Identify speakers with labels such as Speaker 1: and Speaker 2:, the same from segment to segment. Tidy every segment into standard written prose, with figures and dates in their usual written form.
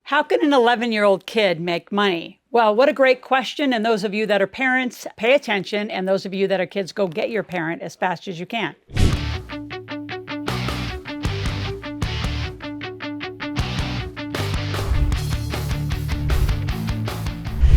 Speaker 1: How can an 11-year-old kid make money? Well, what a great question. And those of you that are parents, pay attention. And those of you that are kids, go get your parent as fast as you can.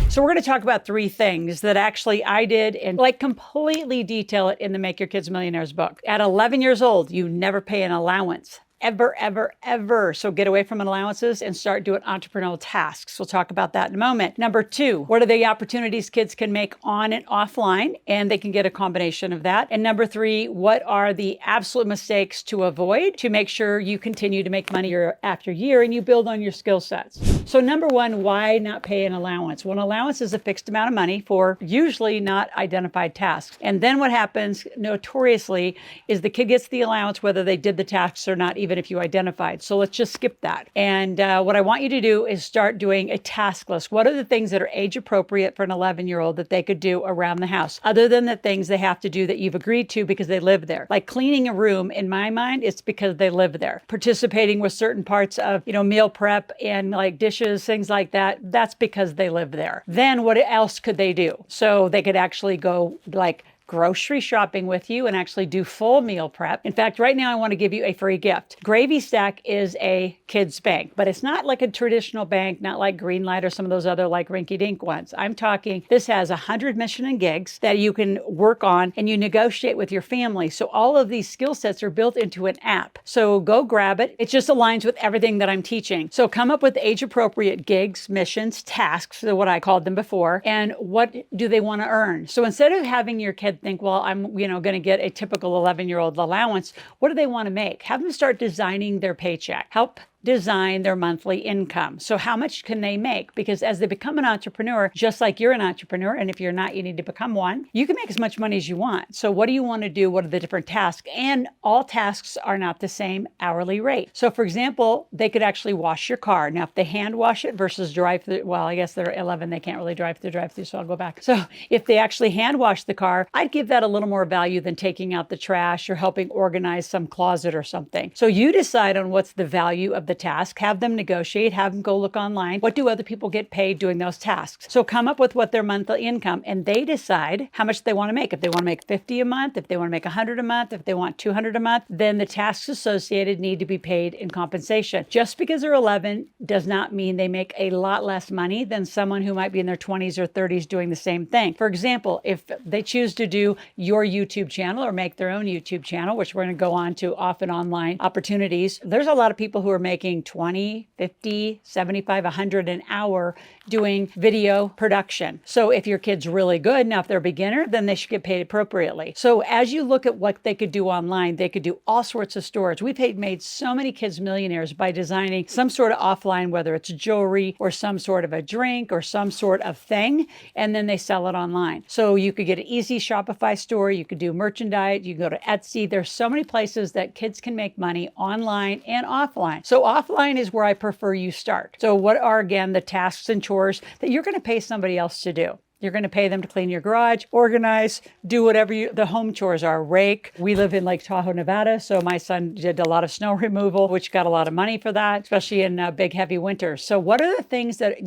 Speaker 1: So we're going to talk about three things that actually I did and completely detail it in the Make Your Kids Millionaires book. At 11 years old, you never pay an allowance. Ever, ever, ever. So get away from allowances and start doing entrepreneurial tasks. We'll talk about that in a moment. Number two, what are the opportunities kids can make on and offline? And they can get a combination of that. And number three, what are the absolute mistakes to avoid to make sure you continue to make money year after year and you build on your skill sets? So number one, why not pay an allowance? Well, an allowance is a fixed amount of money for usually not identified tasks. And then what happens notoriously is the kid gets the allowance whether they did the tasks or not, even if you identified. So let's just skip that. And what I want you to do is start doing a task list. What are the things that are age appropriate for an 11-year-old that they could do around the house, other than the things they have to do that you've agreed to because they live there? Like cleaning a room, in my mind, it's because they live there. Participating with certain parts of, meal prep and like dishes, things like that, that's because they live there. Then what else could they do? So they could actually go like grocery shopping with you and actually do full meal prep. In fact, right now I want to give you a free gift. GravyStack is a kids bank, but it's not like a traditional bank, not like Greenlight or some of those other like rinky-dink ones. I'm talking, this has 100 mission and gigs that you can work on and you negotiate with your family. So all of these skill sets are built into an app. So go grab it. It just aligns with everything that I'm teaching. So come up with age-appropriate gigs, missions, tasks, so what I called them before, and what do they want to earn? So instead of having your kid think, well, I'm, going to get a typical 11-year-old allowance. What do they want to make? Have them start designing their paycheck. Help design their monthly income. So how much can they make? Because as they become an entrepreneur, just like you're an entrepreneur, and if you're not, you need to become one, you can make as much money as you want. So what do you want to do? What are the different tasks? And all tasks are not the same hourly rate. So for example, they could actually wash your car. Now, if they hand wash it versus drive through, well, I guess they're 11, they can't really drive through, so I'll go back. So if they actually hand wash the car, I'd give that a little more value than taking out the trash or helping organize some closet or something. So you decide on what's the value of the task, have them negotiate, have them go look online. What do other people get paid doing those tasks? So come up with what their monthly income, and they decide how much they want to make. If they want to make 50 a month, if they want to make 100 a month, if they want 200 a month, then the tasks associated need to be paid in compensation. Just because they're 11 does not mean they make a lot less money than someone who might be in their 20s or 30s doing the same thing. For example, if they choose to do your YouTube channel or make their own YouTube channel, which we're going to go on to often online opportunities, there's a lot of people who are making 20, 50, 75, 100 an hour doing video production. So if your kid's really good, now if they're a beginner, then they should get paid appropriately. So as you look at what they could do online, they could do all sorts of storage. We've made so many kids millionaires by designing some sort of offline, whether it's jewelry or some sort of a drink or some sort of thing, and then they sell it online. So you could get an easy Shopify store, you could do merchandise, you can go to Etsy. There's so many places that kids can make money online and offline. So offline is where I prefer you start. So what are, again, the tasks and chores that you're going to pay somebody else to do? You're going to pay them to clean your garage, organize, do whatever the home chores are, rake. We live in Lake Tahoe, Nevada, so my son did a lot of snow removal, which got a lot of money for that, especially in big, heavy winters. So what are the things that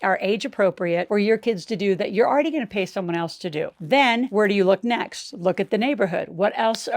Speaker 1: are age appropriate for your kids to do that you're already going to pay someone else to do? Then where do you look next? Look at the neighborhood. What else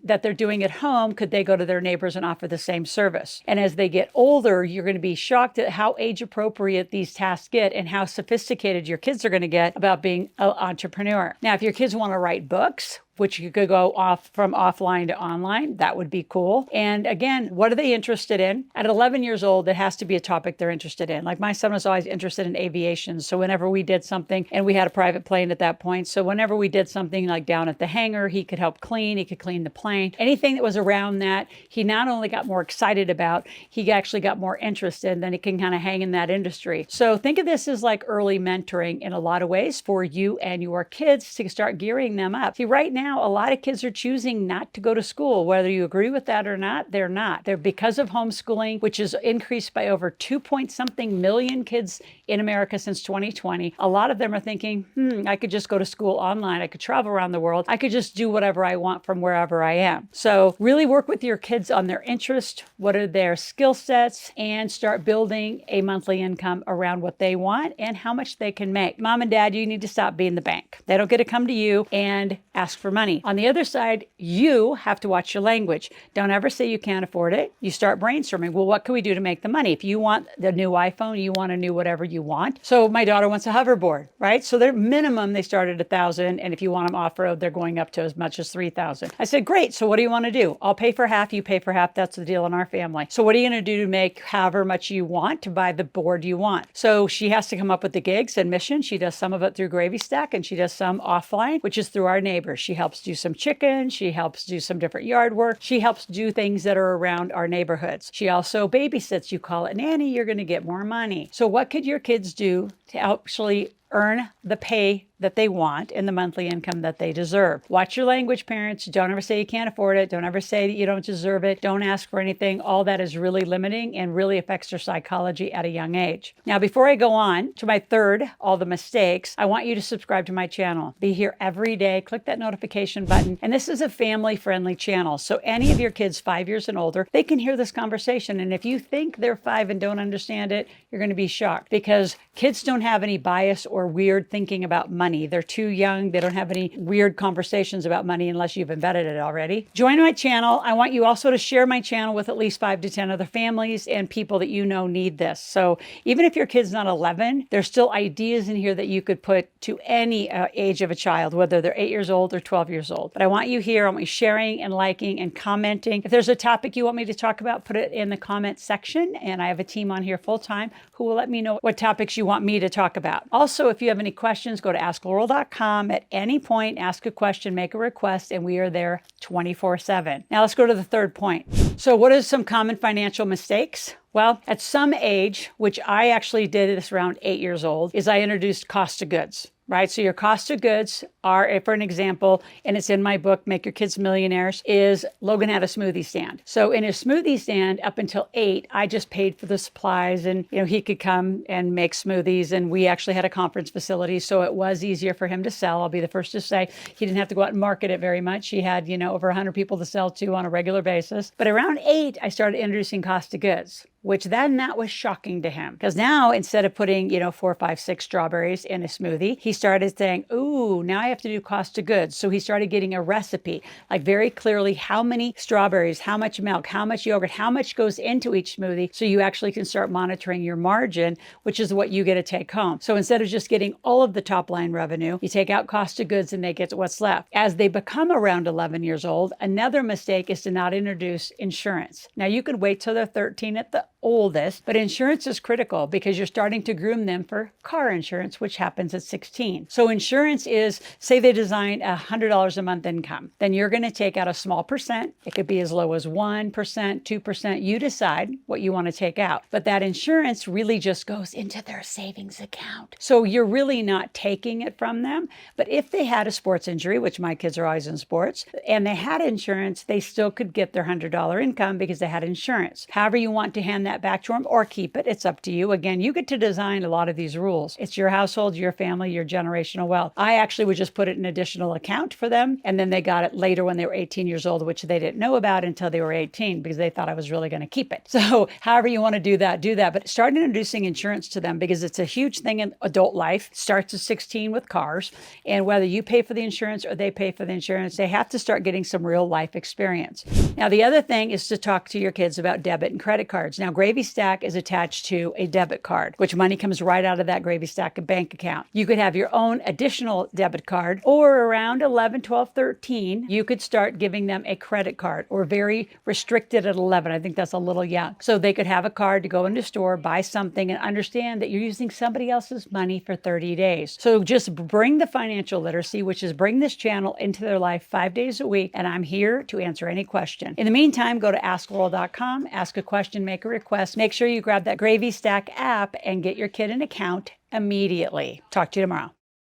Speaker 1: that they're doing at home? Could they go to their neighbors and offer the same service? And as they get older, you're going to be shocked at how age appropriate these tasks get and how sophisticated your kids are going to get about being an entrepreneur. Now, if your kids want to write books, which you could go off from offline to online. That would be cool. And again, what are they interested in? At 11 years old, it has to be a topic they're interested in. Like my son was always interested in aviation. So whenever we did something, and we had a private plane at that point. So whenever we did something like down at the hangar, he could help clean, he could clean the plane. Anything that was around that, he not only got more excited about, he actually got more interested, then he can kind of hang in that industry. So think of this as like early mentoring in a lot of ways for you and your kids to start gearing them up. See, right now, now, a lot of kids are choosing not to go to school. Whether you agree with that or not, they're not. They're because of homeschooling, which is increased by over 2-point-something million kids in America since 2020. A lot of them are thinking, I could just go to school online. I could travel around the world. I could just do whatever I want from wherever I am. So really work with your kids on their interest, what are their skill sets, and start building a monthly income around what they want and how much they can make. Mom and dad, you need to stop being the bank. They don't get to come to you and ask for money. On the other side, you have to watch your language. Don't ever say you can't afford it. You start brainstorming. Well, what can we do to make the money? If you want the new iPhone, you want a new whatever you want. So my daughter wants a hoverboard, right? So their minimum, they start at $1,000. And if you want them off-road, they're going up to as much as $3,000. I said, great. So what do you want to do? I'll pay for half. You pay for half. That's the deal in our family. So what are you going to do to make however much you want to buy the board you want? So she has to come up with the gigs and mission. She does some of it through GravyStack and she does some offline, which is through our neighbors. She helps do some chicken. She helps do some different yard work. She helps do things that are around our neighborhoods. She also babysits. You call it nanny, you're going to get more money. So what could your kids do to actually earn the pay that they want and the monthly income that they deserve? Watch your language, parents. Don't ever say you can't afford it. Don't ever say that you don't deserve it. Don't ask for anything. All that is really limiting and really affects their psychology at a young age. Now, before I go on to my third, all the mistakes, I want you to subscribe to my channel. Be here every day. Click that notification button. And this is a family-friendly channel. So any of your kids 5 years and older, they can hear this conversation. And if you think they're 5 and don't understand it, you're going to be shocked because kids don't have any bias or weird thinking about money. They're too young. They don't have any weird conversations about money unless you've embedded it already. Join my channel. I want you also to share my channel with at least 5 to 10 other families and people that you know need this. So even if your kid's not 11, there's still ideas in here that you could put to any age of a child, whether they're 8 years old or 12 years old. But I want you here. I want you sharing and liking and commenting. If there's a topic you want me to talk about, put it in the comment section. And I have a team on here full time who will let me know what topics you want me to talk about. Also, if you have any questions, go to askloral.com at any point, ask a question, make a request, and we are there 24/7. Now let's go to the third point. So what are some common financial mistakes? Well, at some age, which I actually did this around 8 years old, is I introduced cost of goods. Right? So your cost of goods are, for an example, and it's in my book, Make Your Kids Millionaires, is Logan had a smoothie stand. So in his smoothie stand up until 8, I just paid for the supplies and, he could come and make smoothies. And we actually had a conference facility. So it was easier for him to sell. I'll be the first to say he didn't have to go out and market it very much. He had, over 100 people to sell to on a regular basis. But around 8, I started introducing cost of goods, which then that was shocking to him. Because now instead of putting, 4, 5, 6 strawberries in a smoothie, he started saying, ooh, now I have to do cost of goods. So he started getting a recipe, like very clearly how many strawberries, how much milk, how much yogurt, how much goes into each smoothie. So you actually can start monitoring your margin, which is what you get to take home. So instead of just getting all of the top line revenue, you take out cost of goods and they get what's left. As they become around 11 years old, another mistake is to not introduce insurance. Now you could wait till they're 13 at the oldest, but insurance is critical because you're starting to groom them for car insurance, which happens at 16. So insurance is, say they design $100 a month income, then you're going to take out a small percent. It could be as low as 1%, 2%. You decide what you want to take out. But that insurance really just goes into their savings account. So you're really not taking it from them. But if they had a sports injury, which my kids are always in sports, and they had insurance, they still could get their $100 income because they had insurance. However you want to hand that back to them or keep it, it's up to you. Again, you get to design a lot of these rules. It's your household, your family, your generational wealth. I actually would just put it in an additional account for them. And then they got it later when they were 18 years old, which they didn't know about until they were 18 because they thought I was really going to keep it. So however you want to do that, do that. But start introducing insurance to them because it's a huge thing in adult life. It starts at 16 with cars. And whether you pay for the insurance or they pay for the insurance, they have to start getting some real life experience. Now, the other thing is to talk to your kids about debit and credit cards. Now, GravyStack is attached to a debit card, which money comes right out of that GravyStack bank account. You could have your own additional debit card, or around 11, 12, 13, you could start giving them a credit card, or very restricted at 11. I think that's a little young. So they could have a card to go into a store, buy something, and understand that you're using somebody else's money for 30 days. So just bring the financial literacy, which is bring this channel into their life 5 days a week, and I'm here to answer any question. In the meantime, go to askloral.com, ask a question, make a request. Make sure you grab that GravyStack app and get your kid an account immediately. Talk to you tomorrow.